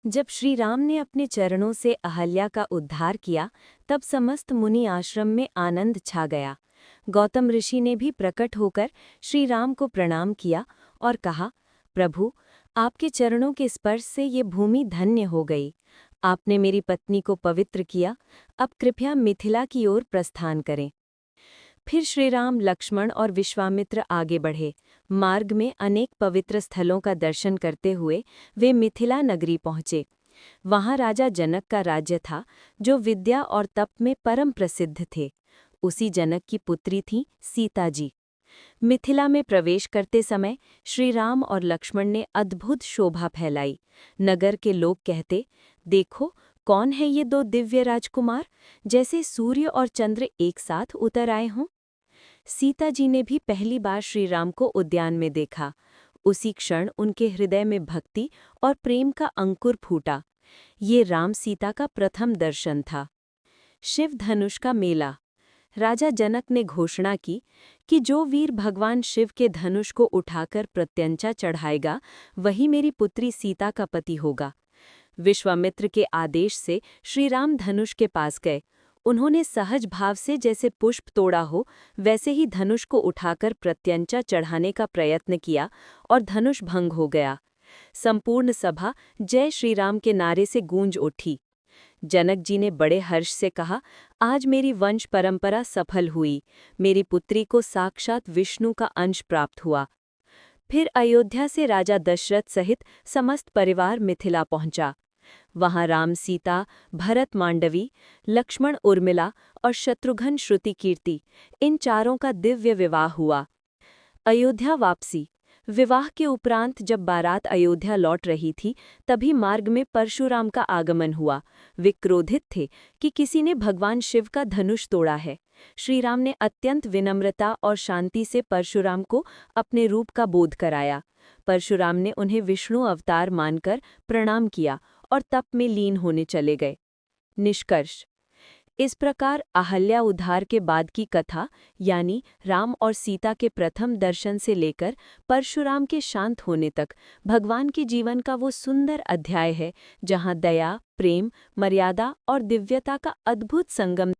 जब श्री राम ने अपने चरणों से अहल्या का उद्धार किया, तब समस्त मुनि आश्रम में आनंद छा गया। गौतम ऋषि ने भी प्रकट होकर श्री राम को प्रणाम किया और कहा, प्रभु, आपके चरणों के स्पर्श से ये भूमि धन्य हो गई। आपने मेरी पत्नी को पवित्र किया। अब कृपया मिथिला की ओर प्रस्थान करें। फिर श्रीराम, लक्ष्मण और विश्वामित्र आगे बढ़े। मार्ग में अनेक पवित्र स्थलों का दर्शन करते हुए वे मिथिला नगरी पहुँचे। वहाँ राजा जनक का राज्य था, जो विद्या और तप में परम प्रसिद्ध थे। उसी जनक की पुत्री थी सीता जी। मिथिला में प्रवेश करते समय श्री राम और लक्ष्मण ने अद्भुत शोभा फैलाई। नगर के लोग कहते, देखो, कौन है ये दो दिव्य राजकुमार, जैसे सूर्य और चंद्र एक साथ उतर आए हों। सीता जी ने भी पहली बार श्री राम को उद्यान में देखा। उसी क्षण उनके हृदय में भक्ति और प्रेम का अंकुर फूटा। ये राम सीता का प्रथम दर्शन था। शिव धनुष का मेला। राजा जनक ने घोषणा की कि जो वीर भगवान शिव के धनुष को उठाकर प्रत्यंचा चढ़ाएगा, वही मेरी पुत्री सीता का पति होगा। विश्वामित्र के आदेश से श्री राम धनुष के पास गए। उन्होंने सहज भाव से जैसे पुष्प तोड़ा हो, वैसे ही धनुष को उठाकर प्रत्यंचा चढ़ाने का प्रयत्न किया और धनुष भंग हो गया। संपूर्ण सभा जय श्री राम के नारे से गूंज उठी। जनक जी ने बड़े हर्ष से कहा, आज मेरी वंश परंपरा सफल हुई। मेरी पुत्री को साक्षात विष्णु का अंश प्राप्त हुआ। फिर अयोध्या से राजा दशरथ सहित समस्त परिवार मिथिला पहुंचा। वहां राम सीता, भरत मांडवी, लक्ष्मण उर्मिला और शत्रुघ्न श्रुति कीर्ति, इन चारों का दिव्य विवाह हुआ। अयोध्या वापसी। विवाह के उपरांत जब बारात अयोध्या लौट रही थी, तभी मार्ग में परशुराम का आगमन हुआ। वे क्रोधित थे कि किसी ने भगवान शिव का धनुष तोड़ा है। श्री राम ने अत्यंत विनम्रता और शांति से परशुराम को अपने रूप का बोध कराया। परशुराम ने उन्हें विष्णु अवतार मानकर प्रणाम किया और तप में लीन होने चले गए। निष्कर्ष। इस प्रकार अहल्या उद्धार के बाद की कथा, यानी राम और सीता के प्रथम दर्शन से लेकर परशुराम के शांत होने तक, भगवान के जीवन का वो सुंदर अध्याय है, जहाँ दया, प्रेम, मर्यादा और दिव्यता का अद्भुत संगम